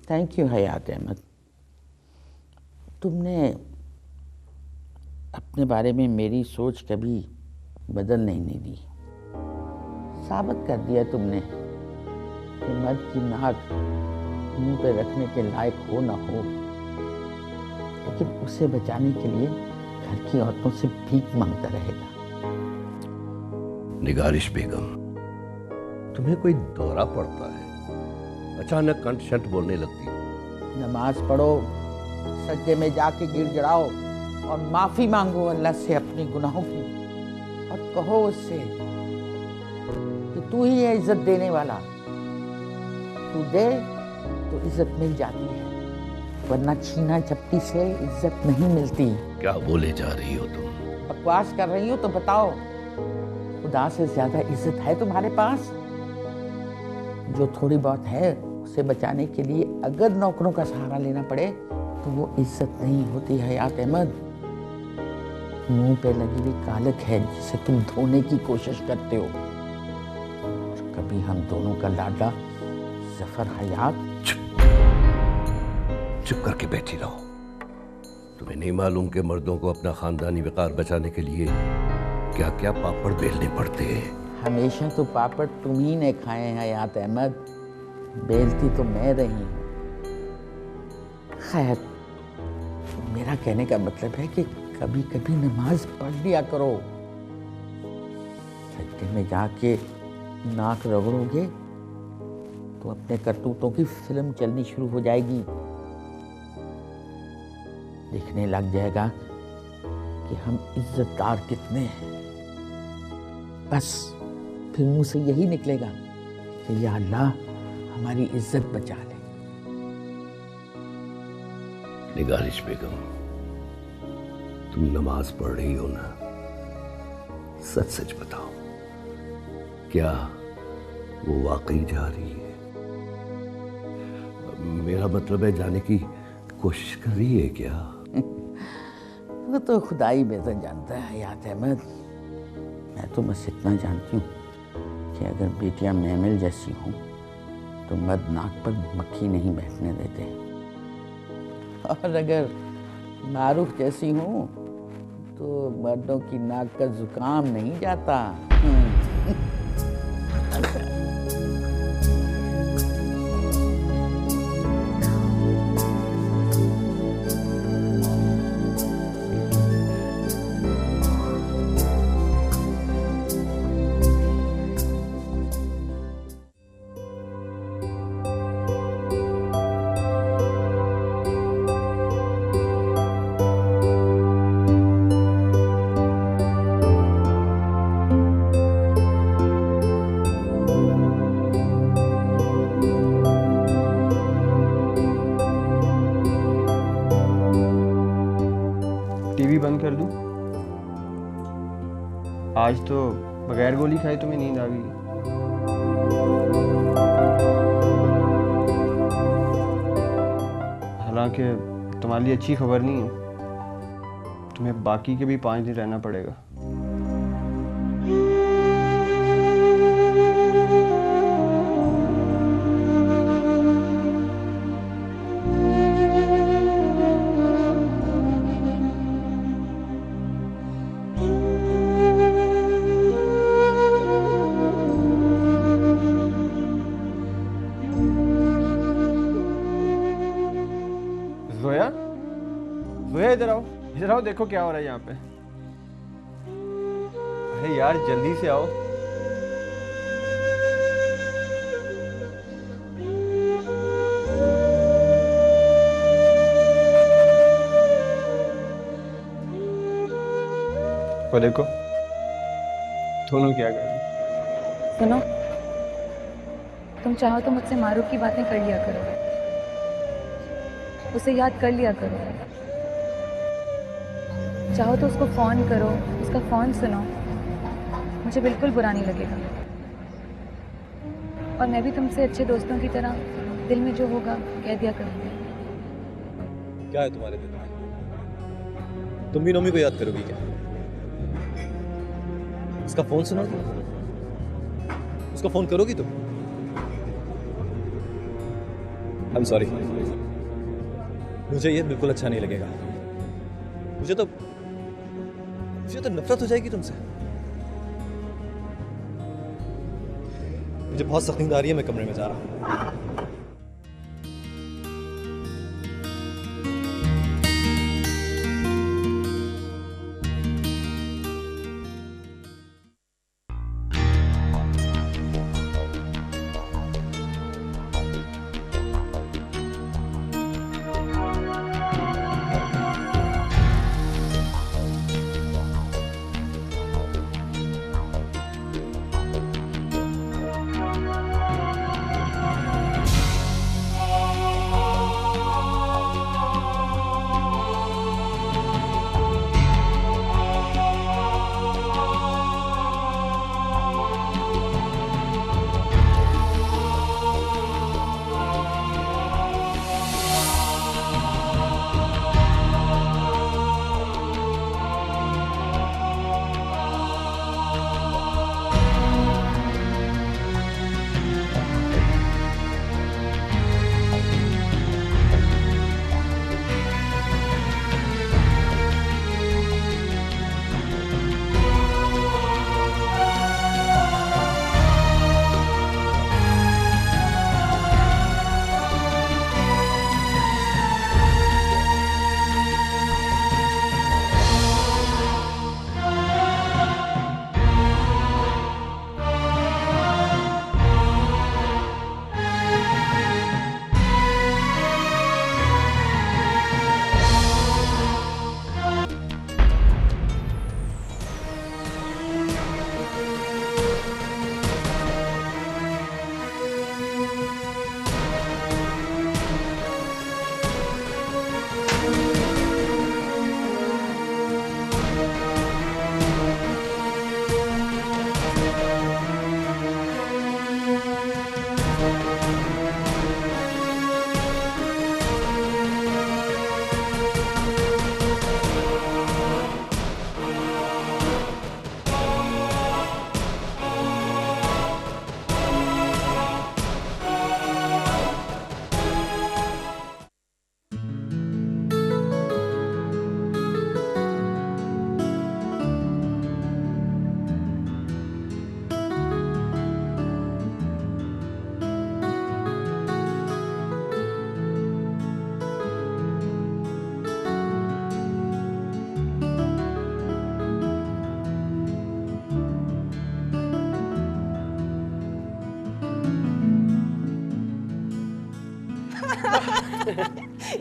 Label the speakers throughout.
Speaker 1: Thank you हयात अहमद, तुमने अपने बारे में मेरी सोच कभी बदलने नहीं दी। साबित कर दिया तुमने कि मर्द की नाक मुंह पे रखने के लायक हो ना हो, लेकिन उसे बचाने के लिए घर की औरतों से भीख मांगता रहेगा।
Speaker 2: निगारिश बेगम, तुम्हें कोई दौरा पड़ता है, अचानक कंठ शंठ बोलने लगती हो।
Speaker 1: नमाज पढ़ो, सज्जे में जाके गिर गिड़ाओ और माफी मांगो अल्लाह से अपने गुनाहों की, और कहो उससे कि तू ही है इज्जत देने वाला, तू दे तो इज्जत मिल जाती है, वरना छीना झपटी से इज्जत नहीं मिलती।
Speaker 2: क्या बोले जा रही हो तुम?
Speaker 1: बकवास कर रही हो तो बताओ, खुदा से ज्यादा इज्जत है तुम्हारे पास? जो थोड़ी बहुत है उसे बचाने के लिए अगर नौकरों का सहारा लेना पड़े तो वो इज्जत नहीं होती हयात अहमद। मुंह पे लगी हुई कालक है जिसे तुम धोने की कोशिश करते हो। और कभी हम दोनों का लाडला जफर हयात।
Speaker 2: चुप करके बैठी रहो। तुम्हें नहीं मालूम कि मर्दों को अपना खानदानी वकार बचाने के लिए क्या क्या पापड़ बेलने पड़ते हैं?
Speaker 1: हमेशा तो पापड़ तुम ही ने खाए हैं हयात अहमद, बेलती तो मैं रही हूं। खैर, मेरा कहने का मतलब है कि कभी कभी नमाज पढ़ लिया करो। सज्जे में जाके नाक रगड़ोगे तो अपने करतूतों की फिल्म चलनी शुरू हो जाएगी। दिखने लग जाएगा कि हम इज्जतदार कितने हैं। बस फिर मुंह से यही निकलेगा कि या अल्लाह हमारी इज्जत बचा ले।
Speaker 2: निगारिश बेगम, तुम नमाज पढ़ रही हो ना? सच सच बताओ, क्या वो वाकई जा रही है? मेरा मतलब है, जाने की कोशिश कर रही है क्या?
Speaker 1: वो तो खुदाई बेहतर जानता है हयात अहमद। मैं तो बस इतना जानती हूँ कि अगर बेटियां मैमिल जैसी हों तो मर्द नाक पर मक्खी नहीं बैठने देते, और अगर मारूफ जैसी हों तो मर्दों की नाक का जुकाम नहीं जाता।
Speaker 3: टीवी बंद कर दूं? आज तो बगैर गोली खाए तुम्हें नींद आ गई। हालांकि तुम्हारे लिए अच्छी खबर नहीं है, तुम्हें बाकी के भी 5 दिन रहना पड़ेगा। जोया, जोया इधर आओ, देखो क्या हो रहा है यहाँ पे। अरे यार जल्दी से आओ। वो देखो दोनों क्या कर रहे हैं।
Speaker 4: सुनो, तुम चाहो तो मुझसे मारूफ की बातें कर लिया करो, उसे याद कर लिया करो। चाहो तो उसको फ़ोन करो, उसका फ़ोन सुनो, मुझे बिल्कुल बुरा नहीं लगेगा। और मैं भी तुमसे अच्छे दोस्तों की तरह दिल में जो होगा कह दिया करूँगी।
Speaker 5: क्या है तुम्हारे दिल में? तुम भी नोमी को याद करोगी क्या? उसका फ़ोन सुनो। उसको फोन करोगी तुम? आई एम सॉरी, मुझे ये बिल्कुल अच्छा नहीं लगेगा। मुझे तो नफरत हो जाएगी तुमसे। मुझे बहुत सख्त नींद आ रही है, मैं कमरे में जा रहा हूँ।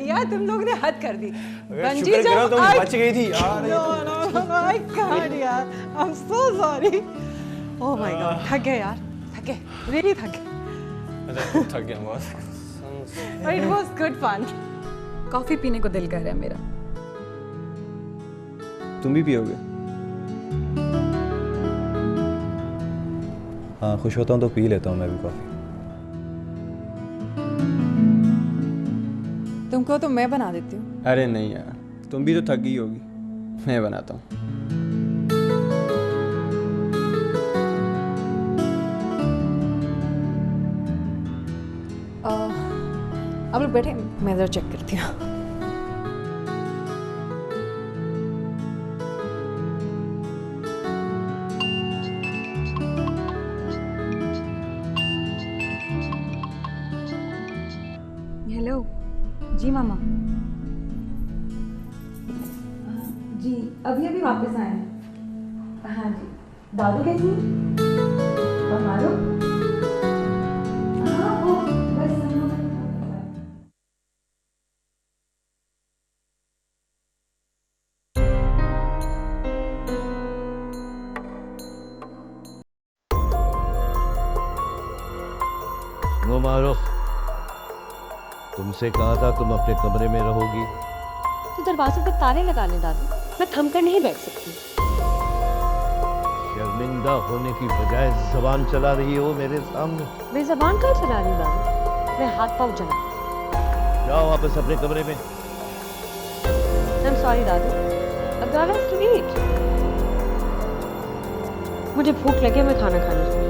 Speaker 6: यार तुम लोग ने हद कर दी। बंजी
Speaker 3: शुक्र करो तुम
Speaker 6: I-
Speaker 3: बच गई थी यार।
Speaker 6: No, I can't यार। I'm so sorry। Oh my God, थक गए यार, थक गए, really थक गए।
Speaker 3: थक गया बहुत।
Speaker 6: But it was good fun।
Speaker 4: Coffee पीने को दिल कर रहा है मेरा।
Speaker 3: तुम भी पियोगे?
Speaker 5: हाँ, खुश होता हूँ तो पी लेता हूँ मैं भी कॉफ़ी।
Speaker 6: तुमको तो मैं बना देती हूँ।
Speaker 3: अरे नहीं यार, तुम भी तो थक गई होगी, मैं बनाता हूँ।
Speaker 6: आप लोग बैठे, मैं जरा चेक करती हूँ।
Speaker 4: हेलो जी मामा। जी अभी अभी वापस आए हैं। हाँ जी। दादू कैसी हैं? और मारो? हाँ वो बस हम लोग।
Speaker 2: नो मारो, तुमसे कहा था तुम अपने कमरे में रहोगी।
Speaker 7: तो दरवाजे पर ताले लगाने दादू, मैं थम कर नहीं बैठ सकती।
Speaker 2: शर्मिंदा होने की बजाय जबान चला रही हो मेरे सामने।
Speaker 7: मैं जबान कहाँ चला रही हूँ दादू, मैं हाथ पाँव चला।
Speaker 2: जाओ वापस अपने कमरे में।
Speaker 7: I'm sorry Dadu, Abdullah has to eat। मुझे भूख लगे, मैं खाना खाने जाऊँ।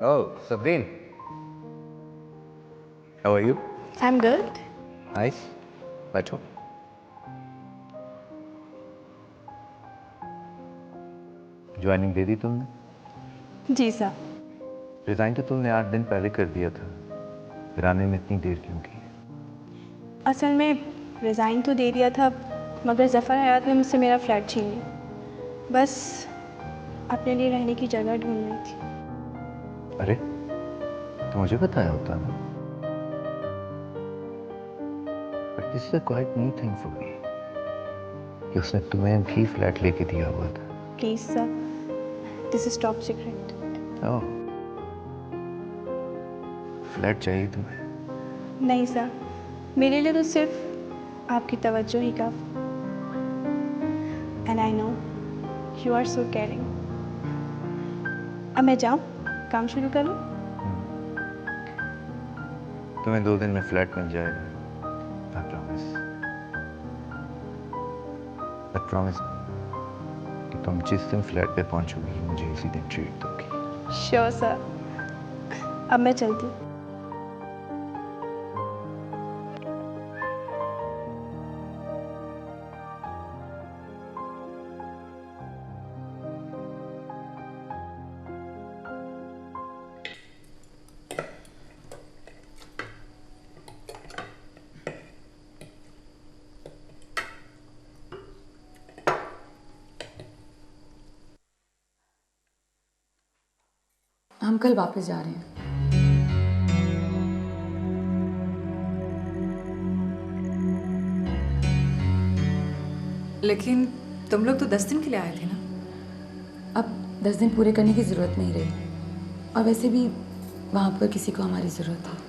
Speaker 8: Oh, Sabreen. How are you?
Speaker 9: I'm good.
Speaker 8: Nice. बैठो। ज्वाइनिंग दे दी तुमने?
Speaker 9: जी सर।
Speaker 8: रिजाइन तो तुमने 8 दिन पहले कर दिया था, फिर आने में इतनी देर क्यों की?
Speaker 9: असल में रिज़ाइन तो दे दिया था, मगर ज़फ़र हयात ने मुझसे मेरा फ्लैट छीन लिया। बस अपने लिए रहने की जगह ढूंढ रही थी।
Speaker 8: अरे तो मुझे बताया होता ना। But this is a quite new thing for me कि उसने तुम्हें भी फ्लैट लेके दिया हुआ था।
Speaker 9: Please sir, this is top secret.
Speaker 8: Oh, flat चाहिए तुम्हें?
Speaker 9: नहीं सर, मेरे लिए तो सिर्फ आपकी तवज्जो ही काफ़ी। And I know you are so caring. अब मैं जाऊँ, काम शुरू करूँ?
Speaker 8: तुम्हें 2 दिन में फ्लैट मिल जाएगा। I promise. I promise कि तुम जिस दिन फ्लैट पे पहुंचोगी मुझे इसी दिन ट्रीट दोगी।
Speaker 9: Sure sir. अब मैं चलती हूँ।
Speaker 4: हम कल वापस जा रहे हैं।
Speaker 10: लेकिन तुम लोग तो 10 दिन के लिए आए थे ना?
Speaker 4: अब 10 दिन पूरे करने की ज़रूरत नहीं रही, और वैसे भी वहाँ पर किसी को हमारी ज़रूरत है।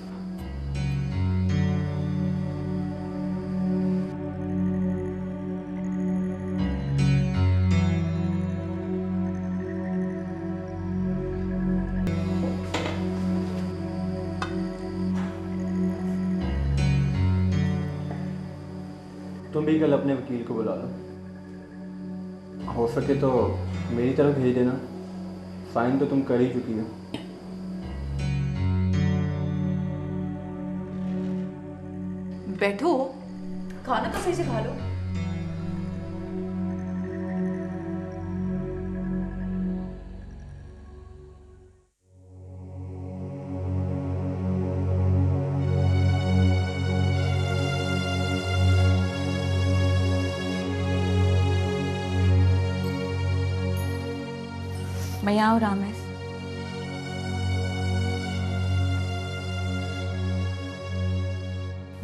Speaker 3: तुम भी कल अपने वकील को बुला लो, हो सके तो मेरी तरफ भेज देना। साइन तो तुम कर ही चुकी हो।
Speaker 10: बैठो, खाना तो सही से खा लो।
Speaker 4: मैं यहाँ हूँ रामेश।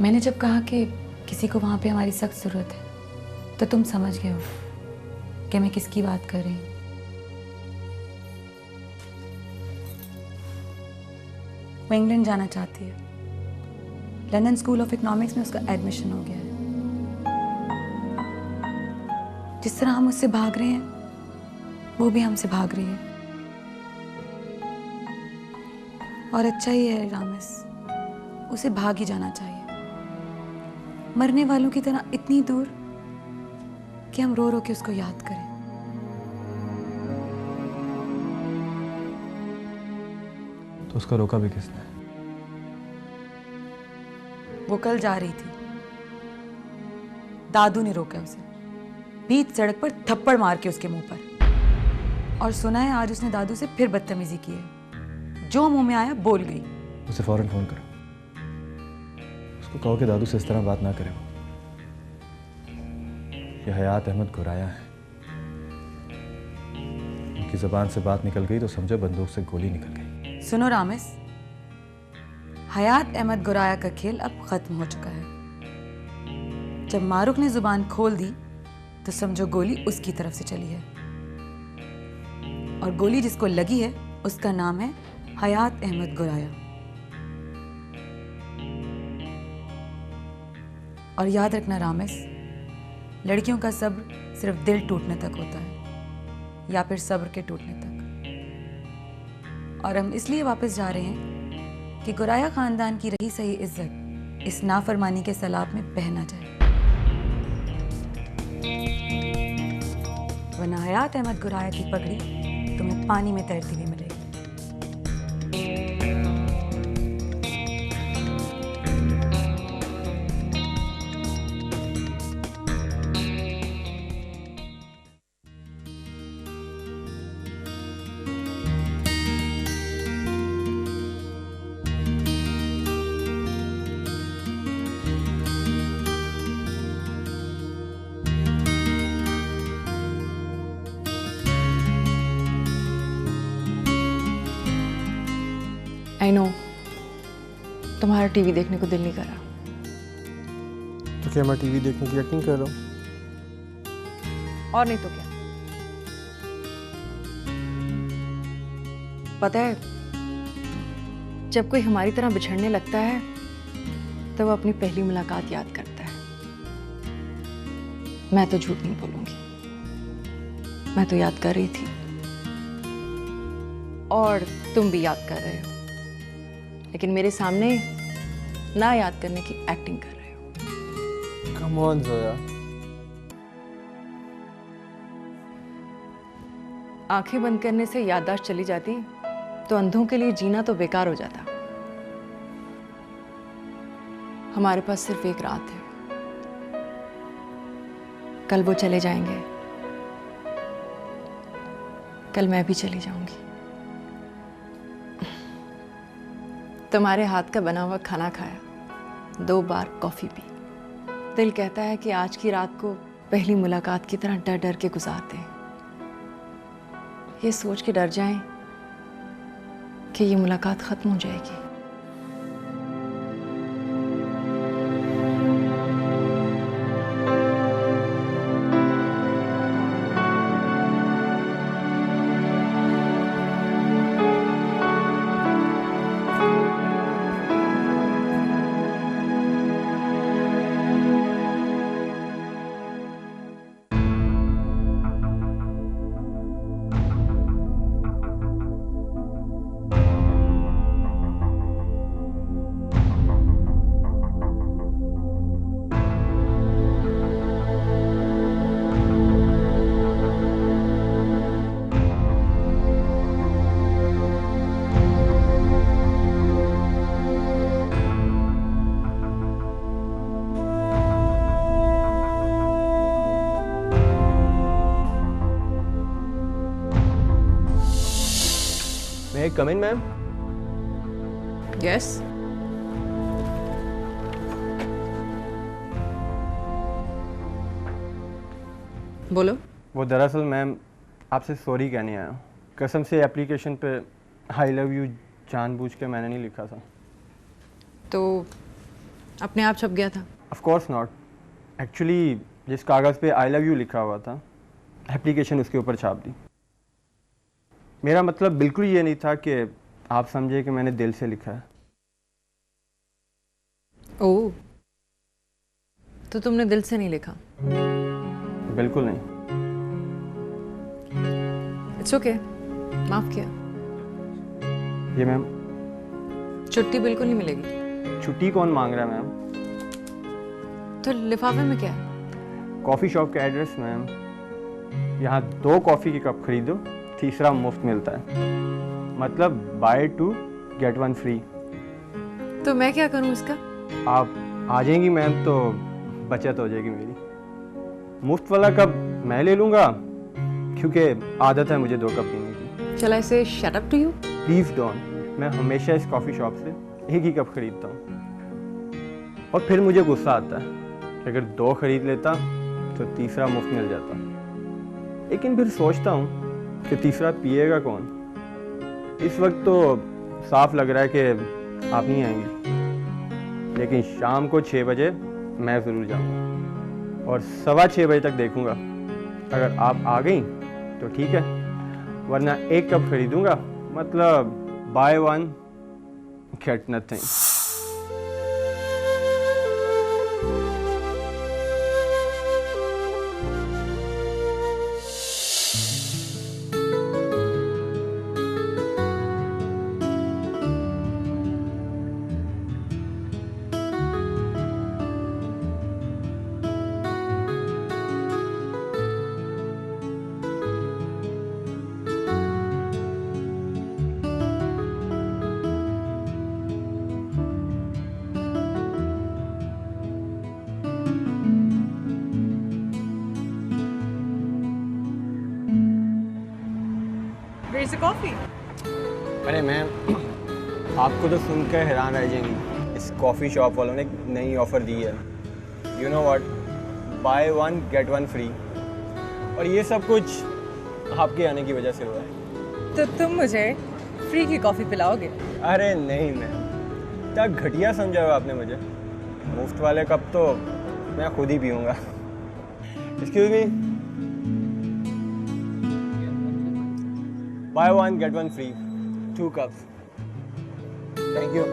Speaker 4: मैंने जब कहा कि किसी को वहाँ पे हमारी सख्त ज़रूरत है, तो तुम समझ गए हो कि मैं किसकी बात कर रही हूँ। वो इंग्लैंड जाना चाहती है। लंदन स्कूल ऑफ इकोनॉमिक्स में उसका एडमिशन हो गया है। जिस तरह हम उससे भाग रहे हैं, वो भी हमसे भाग रही है। और अच्छा ही है रामेश, उसे भाग ही जाना चाहिए, मरने वालों की तरह इतनी दूर कि हम रो रो के उसको याद करें।
Speaker 5: तो उसका रोका भी किसने?
Speaker 4: वो कल जा रही थी, दादू ने रोका उसे, बीच सड़क पर थप्पड़ मार के उसके मुंह पर। और सुना है आज उसने दादू से फिर बदतमीजी की है। जो मुंह में आया बोल गई।
Speaker 5: उसे फौरन फोन करो, उसको कहो कि दादू से इस तरह बात ना करे। ये हयात अहमद गुराया है, उनकी जबान से बात निकल गई तो समझो बंदूक से गोली निकल गई।
Speaker 4: सुनो रामेश, हयात अहमद गुराया का खेल अब खत्म हो चुका है। जब मारूख ने जुबान खोल दी तो समझो गोली उसकी तरफ से चली है, और गोली जिसको लगी है उसका नाम है हयात अहमद गुराया। और याद रखना रामेश, लड़कियों का सब्र सिर्फ दिल टूटने तक होता है, या फिर सब्र के टूटने तक। और हम इसलिए वापस जा रहे हैं कि गुराया खानदान की रही सही इज्जत इस नाफरमानी के सैलाब में बह ना जाए, वरना हयात अहमद गुराया की पगड़ी तुम्हें पानी में तैरती हुई मिलेगी। आई नो तुम्हारा टीवी देखने को दिल नहीं करा।
Speaker 3: तो क्या मैं टीवी देखने की एक्टिंग कर रहा हूँ?
Speaker 4: और नहीं तो क्या। पता है, जब कोई हमारी तरह बिछड़ने लगता है तो वो अपनी पहली मुलाकात याद करता है। मैं तो झूठ नहीं बोलूंगी, मैं तो याद कर रही थी और तुम भी याद कर रहे हो, लेकिन मेरे सामने ना याद करने की एक्टिंग कर रहे हो।
Speaker 3: Come on Zoya.
Speaker 4: आंखें बंद करने से याददाश्त चली जाती तो अंधों के लिए जीना तो बेकार हो जाता। हमारे पास सिर्फ एक रात है, कल वो चले जाएंगे, कल मैं भी चली जाऊंगी। तुम्हारे हाथ का बना हुआ खाना खाया, 2 बार कॉफी पी, दिल कहता है कि आज की रात को पहली मुलाकात की तरह डर डर के गुजार दें। ये सोच के डर जाएं कि ये मुलाकात खत्म हो जाएगी।
Speaker 3: May I come in, ma'am?
Speaker 4: Yes. बोलो।
Speaker 3: वो दरअसल मैम आपसे सॉरी कहने आया हूँ। कसम से एप्लीकेशन पे आई लव यू जानबूझ के मैंने नहीं लिखा था।
Speaker 4: तो अपने आप छप गया था?
Speaker 3: Of course not. एक्चुअली जिस कागज़ पे आई लव यू लिखा हुआ था, एप्लीकेशन उसके ऊपर छाप दी। मेरा मतलब बिल्कुल ये नहीं था कि आप समझे कि मैंने दिल से लिखा है।
Speaker 4: ओह, तो तुमने दिल से नहीं लिखा?
Speaker 3: बिल्कुल नहीं।
Speaker 4: इट्स ओके, माफ किया।
Speaker 3: ये मैम
Speaker 4: छुट्टी बिल्कुल नहीं मिलेगी।
Speaker 3: छुट्टी कौन मांग रहा है मैम?
Speaker 4: तो लिफाफे में क्या है?
Speaker 3: कॉफ़ी शॉप का एड्रेस मैम। यहाँ 2 कॉफ़ी के कप खरीदो, तीसरा मुफ्त मिलता है। मतलब बाय 2 गेट 1 फ्री।
Speaker 4: तो मैं क्या करूँ इसका?
Speaker 3: आप आ जाएंगी मैम तो बचत हो जाएगी मेरी। मुफ्त वाला कप मैं ले लूँगा क्योंकि आदत है मुझे 2 कप पीने की।
Speaker 4: Shall I say shut up to you?
Speaker 3: Please don't. मैं हमेशा इस कॉफ़ी शॉप से एक ही कप खरीदता हूँ और फिर मुझे गुस्सा आता है कि अगर 2 खरीद लेता तो तीसरा मुफ्त मिल जाता। लेकिन फिर सोचता हूँ कि तीसरा पिएगा कौन। इस वक्त तो साफ लग रहा है कि आप नहीं आएंगी, लेकिन शाम को 6 बजे मैं ज़रूर जाऊँगा और 6:15 बजे तक देखूँगा। अगर आप आ गई तो ठीक है, वरना 1 कप खरीदूँगा, मतलब buy 1 get nothing.
Speaker 6: Where's the coffee?
Speaker 3: अरे मैम, आपको तो सुनकर हैरान रह जाएंगी। इस कॉफ़ी शॉप वालों ने एक नई ऑफ़र दी है। You know what, buy 1 get 1 free. और ये सब कुछ आपके आने की वजह से हुआ है।
Speaker 6: तो तुम मुझे फ्री की कॉफी पिलाओगे?
Speaker 3: अरे नहीं मैम, क्या घटिया समझा हो आपने मुझे। मुफ्त वाले कप तो मैं खुद ही पीऊंगा। Excuse me, buy one get one free, 2 cups. Thank you.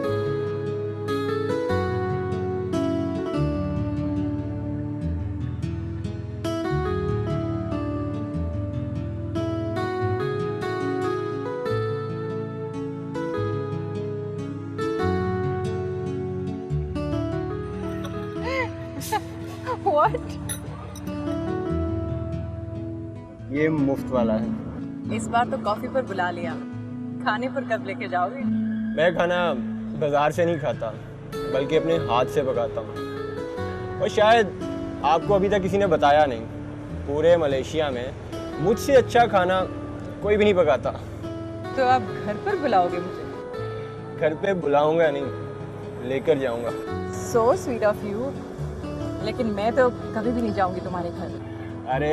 Speaker 6: What?
Speaker 3: ये मुफ्त वाला है।
Speaker 6: इस बार तो कॉफी पर बुला लिया, खाने पर कब लेके जाओगे?
Speaker 3: मैं खाना बाजार से नहीं खाता, बल्कि अपने हाथ से पकाता हूँ। और शायद आपको अभी तक किसी ने बताया नहीं, पूरे मलेशिया में मुझसे अच्छा खाना कोई भी नहीं पकाता।
Speaker 6: तो आप घर पर बुलाओगे मुझे?
Speaker 3: घर पे बुलाऊंगा नहीं, लेकर जाऊंगा।
Speaker 6: So sweet of you. लेकिन मैं तो कभी भी नहीं जाऊंगी तुम्हारे घर।
Speaker 3: अरे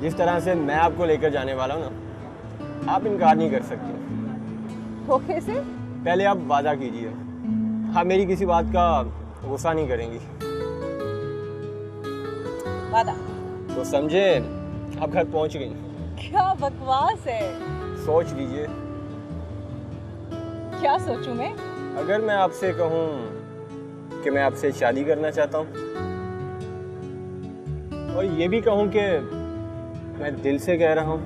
Speaker 3: जिस तरह से मैं आपको लेकर जाने वाला हूँ ना, आप इनकार नहीं कर सकती।
Speaker 6: वो कैसे?
Speaker 3: पहले आप वादा कीजिए, आप मेरी किसी बात का गुस्सा नहीं करेंगी।
Speaker 6: वादा?
Speaker 3: तो समझे, आप घर पहुँच गई।
Speaker 6: क्या बकवास है।
Speaker 3: सोच लीजिए।
Speaker 6: क्या सोचूं मैं?
Speaker 3: अगर मैं आपसे कहूँ कि मैं आपसे शादी करना चाहता हूँ, और ये भी कहूँ कि मैं दिल से कह रहा हूँ,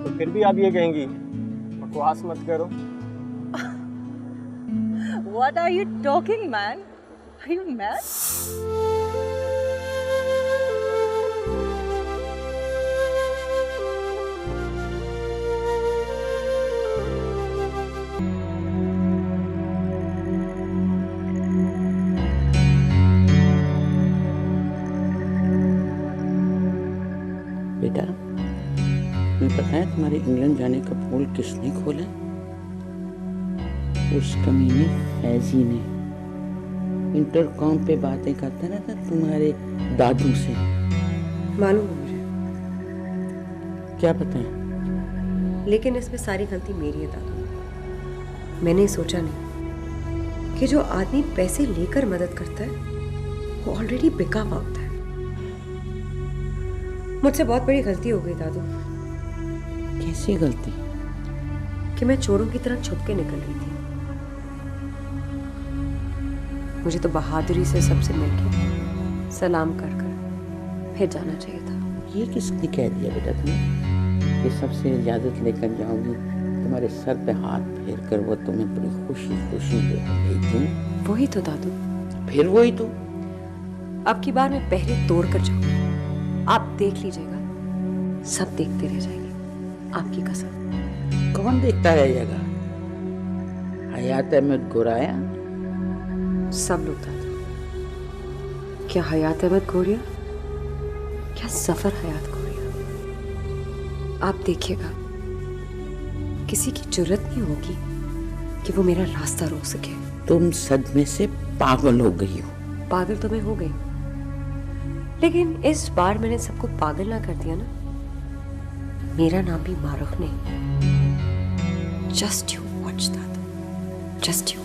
Speaker 3: तो फिर भी आप ये कहेंगी बकवास मत करो।
Speaker 6: What are you talking, man? Are you mad?
Speaker 1: बेटा, तुम्हें पता है तुम्हारे इंग्लैंड जाने का पोल किसने खोला? उस कमीने फैजी ने। इंटरकॉम पे बातें करता रहता तुम्हारे दादू से।
Speaker 7: मालूम है मुझे,
Speaker 1: क्या पता है?
Speaker 7: लेकिन इसमें सारी गलती मेरी है दादू। मैंने सोचा नहीं कि जो आदमी पैसे लेकर मदद करता है वो ऑलरेडी बिका हुआ होता है। मुझसे बहुत बड़ी गलती हो गई दादू।
Speaker 1: कैसी गलती?
Speaker 7: कि मैं चोरों की तरह छुप के निकल रही थी। मुझे तो बहादुरी से सबसे मिलके सलाम कर कर फिर जाना चाहिए था।
Speaker 1: ये किसने कह दिया बेटा तुम्हें कि सबसे इजाजत लेकर जाओगी? तुम्हारे सर पे हाथ फेर कर वो तुम्हें बड़ी खुशी खुशी ले थी।
Speaker 7: वही तो दादू।
Speaker 1: फिर वही तो।
Speaker 7: अब की बार मैं पहले तोड़ कर जाऊंगी, आप देख लीजिएगा। सब देखते रह जाएंगे, आपकी कसम।
Speaker 1: कौन देखता रह जाएगा? हयात अहमद गोराया?
Speaker 7: सब लोग दादू। क्या हयात अहमद गोरिया, क्या जफर हयात गोरिया। आप देखिएगा, किसी की जुर्रत नहीं होगी कि वो मेरा रास्ता रोक सके।
Speaker 1: तुम सदमे से पागल हो गई हो।
Speaker 7: पागल तो मैं हो गई, लेकिन इस बार मैंने सबको पागल ना कर दिया ना। मेरा नाम भी मारूफ नहीं। Just you watch Dadu, just you watch.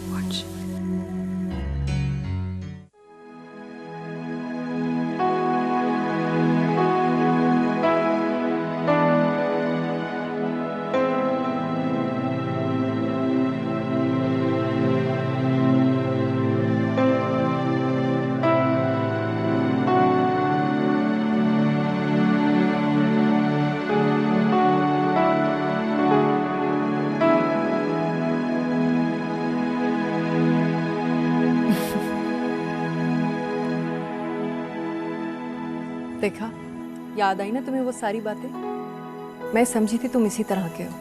Speaker 10: देखा, याद आई ना तुम्हें वो सारी बातें? मैं समझी थी तुम इसी तरह के हो,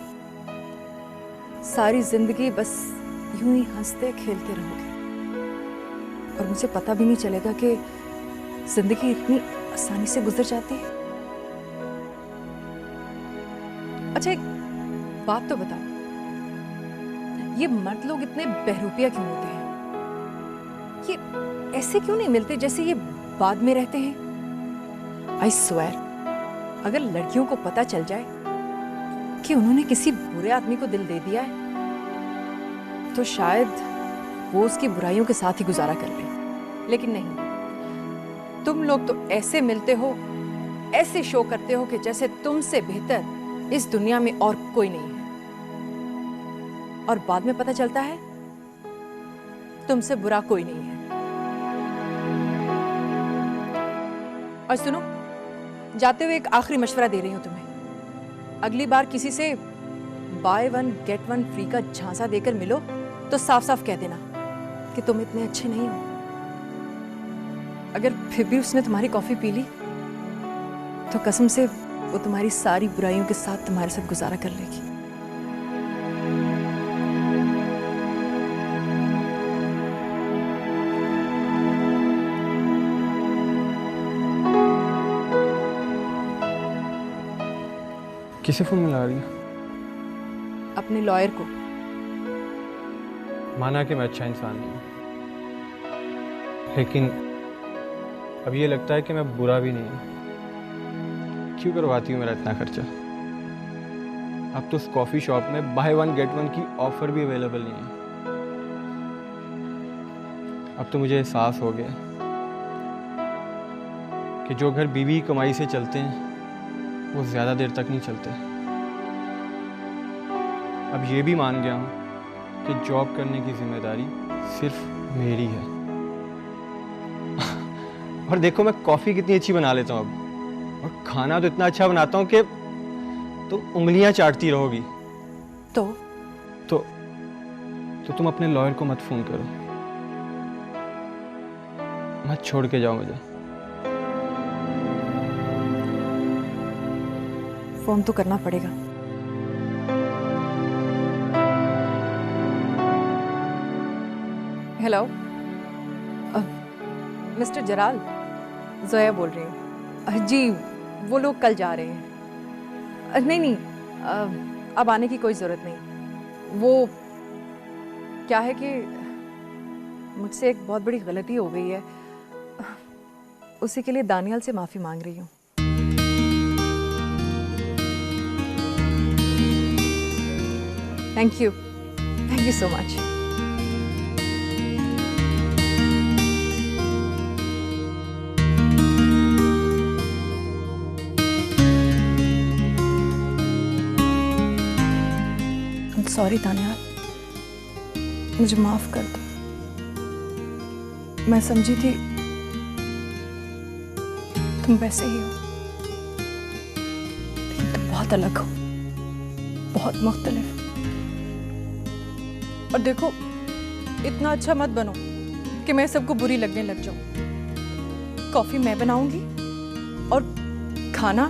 Speaker 10: सारी जिंदगी बस यूं ही हंसते खेलते रहोगे और मुझे पता भी नहीं चलेगा कि जिंदगी इतनी आसानी से गुजर जाती है। अच्छा, एक बात तो बताओ, ये मर्द लोग इतने बहरूपिया क्यों होते हैं? ये ऐसे क्यों नहीं मिलते जैसे ये बाद में रहते हैं? आई स्वेयर, अगर लड़कियों को पता चल जाए कि उन्होंने किसी बुरे आदमी को दिल दे दिया है तो शायद वो उसकी बुराइयों के साथ ही गुजारा कर ले, लेकिन नहीं, तुम लोग तो ऐसे मिलते हो, ऐसे शो करते हो कि जैसे तुमसे बेहतर इस दुनिया में और कोई नहीं है, और बाद में पता चलता है तुमसे बुरा कोई नहीं है। और सुनो, जाते हुए एक आखिरी मशवरा दे रही हूं तुम्हें, अगली बार किसी से bye one get one free का झांसा देकर मिलो तो साफ साफ कह देना कि तुम इतने अच्छे नहीं हो। अगर फिर भी उसने तुम्हारी कॉफी पी ली तो कसम से वो तुम्हारी सारी बुराइयों के साथ तुम्हारे साथ गुजारा कर लेगी।
Speaker 3: किसे फोन मिला रही है?
Speaker 10: अपने लॉयर को।
Speaker 3: माना कि मैं अच्छा इंसान नहीं हूं, लेकिन अब ये लगता है कि मैं बुरा भी नहीं हूं। क्यों करवाती हूँ मेरा इतना खर्चा? अब तो उस कॉफी शॉप में बाय वन गेट वन की ऑफर भी अवेलेबल नहीं है। अब तो मुझे एहसास हो गया कि जो घर बीवी की कमाई से चलते हैं वो ज्यादा देर तक नहीं चलते। अब ये भी मान गया हूँ कि जॉब करने की जिम्मेदारी सिर्फ मेरी है। और देखो मैं कॉफी कितनी अच्छी बना लेता हूँ अब, और खाना तो इतना अच्छा बनाता हूँ कि तुम उंगलियां चाटती रहोगी।
Speaker 10: तो
Speaker 3: तुम अपने लॉयर को मत फोन करो, मत छोड़ के जाओ मुझे।
Speaker 10: फोन तो करना पड़ेगा। हेलो, मिस्टर जलाल, जोया बोल रही हूँ। जी, वो लोग कल जा रहे हैं। नहीं, अब आने की कोई ज़रूरत नहीं। वो क्या है कि मुझसे एक बहुत बड़ी गलती हो गई है, उसी के लिए दानियाल से माफ़ी मांग रही हूँ। Thank you so much. Sorry Daniyal, मुझे माफ कर दो। मैं समझी थी तुम वैसे ही हो, लेकिन तुम बहुत अलग हो, बहुत मुख्तलिफ। और देखो, इतना अच्छा मत बनो कि मैं सबको बुरी लगने लग जाऊं। कॉफी मैं बनाऊंगी और खाना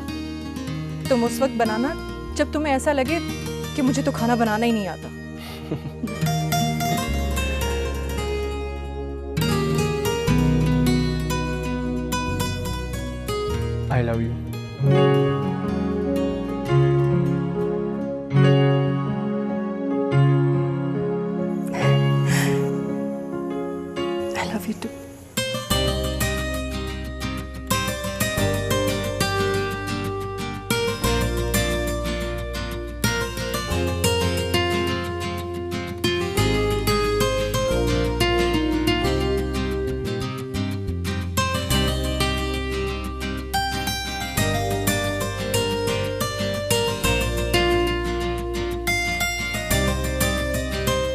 Speaker 10: तुम उस वक्त बनाना जब तुम्हें ऐसा लगे कि मुझे तो खाना बनाना ही नहीं आता।
Speaker 3: I love you.
Speaker 10: I love you too.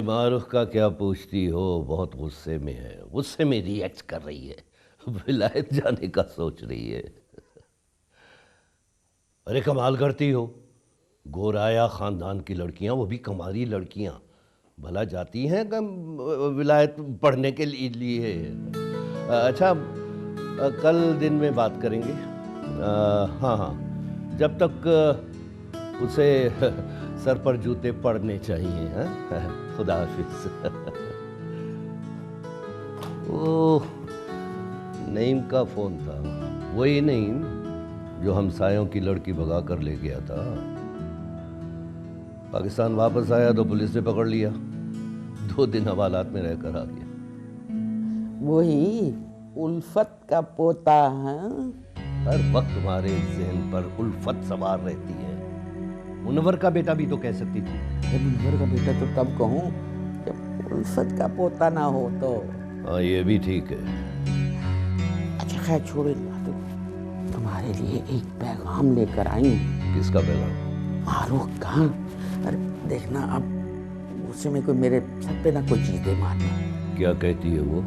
Speaker 2: Marukh का क्या पूछती हो, बहुत गुस्से में है, गुस्से में रिएक्ट कर रही है, विलायत जाने का सोच रही है। अरे कमाल करती हो, गोराया खानदान की लड़कियां, वो भी कमाली लड़कियां, भला जाती हैं विलायत पढ़ने के लिए। अच्छा, कल दिन में बात करेंगे। हाँ, जब तक उसे सर पर जूते पड़ने चाहिए। हाँ, खुदा हाफिज। ओह, नईम का फोन था, वही नईम जो हमसायों की लड़की भगा कर ले गया था। पाकिस्तान वापस आया तो पुलिस ने पकड़ लिया, 2 दिन हवालात में रहकर आ गया।
Speaker 1: वही उल्फत का पोता है।
Speaker 2: हर वक्त तुम्हारे ज़हन पर उल्फत सवार रहती है, मुनव्वर का बेटा भी तो कह सकती थी।
Speaker 1: ये मुनव्वर का बेटा तो तब कहूँ जब उल्फत का पोता ना हो तो।
Speaker 2: हाँ, ये भी ठीक है।
Speaker 1: अच्छा खैर छोड़ो इन बातों को। तुम्हारे लिए एक पैगाम लेकर आई हूँ।
Speaker 2: किसका पैगाम?
Speaker 1: मारूख कहाँ? अरे देखना अब गुस्से में कोई मेरे सर पे ना कोई चीज दे मारना।
Speaker 2: क्या कहती है वो?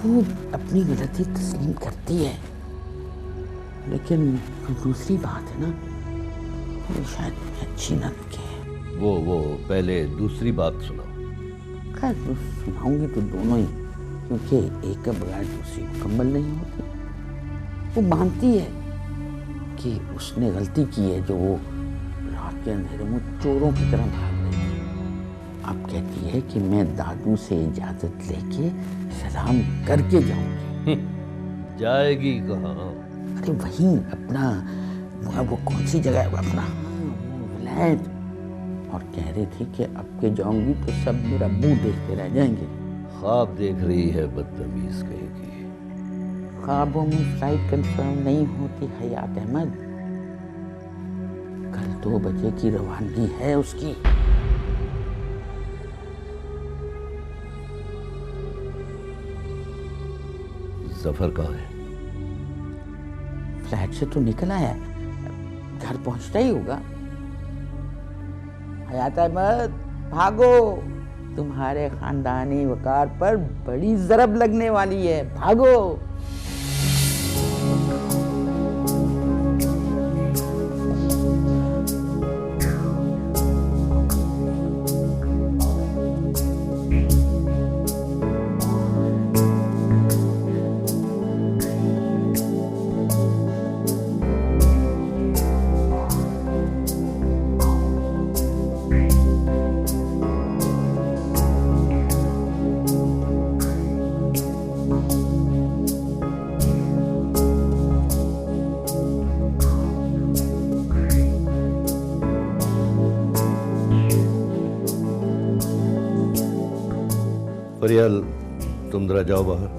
Speaker 1: वो अपनी गलती तस्लीम करती है, लेकिन दूसरी बात है ना, वो शायद अच्छी न लगे।
Speaker 2: वो पहले दूसरी बात सुनाओ।
Speaker 1: खैर सुनाऊंगी तो दोनों ही, क्योंकि एक के बगैर दूसरी मुकम्मल नहीं होती। वो मानती है कि उसने गलती की है, जो वो रात के अंधेरे में चोरों की तरह भाग रही थी। अब कहती है कि मैं दादू से इजाजत लेके सलाम करके जाऊंगी।
Speaker 2: जाएगी कहाँ?
Speaker 1: अरे वहीं अपना वो कौन सी जगह है अपना विलायत। और कह रही थी कि अब के जाऊंगी तो सब मेरा मुंह देखते रह जाएंगे।
Speaker 2: ख्वाब देख रही है बदतमीज कहेगी।
Speaker 1: ख्वाबों में फ्लाइट कंफर्म नहीं होती हयात अहमद। कल 2 बजे की रवानगी है उसकी।
Speaker 2: जफर कहाँ है?
Speaker 1: फ्लैट से तो निकल आया, घर पहुंचता ही होगा। हयात अहमद भागो, तुम्हारे खानदानी वकार पर बड़ी जरब लगने वाली है, भागो।
Speaker 2: फरियाल, तुम जरा जाओ बाहर।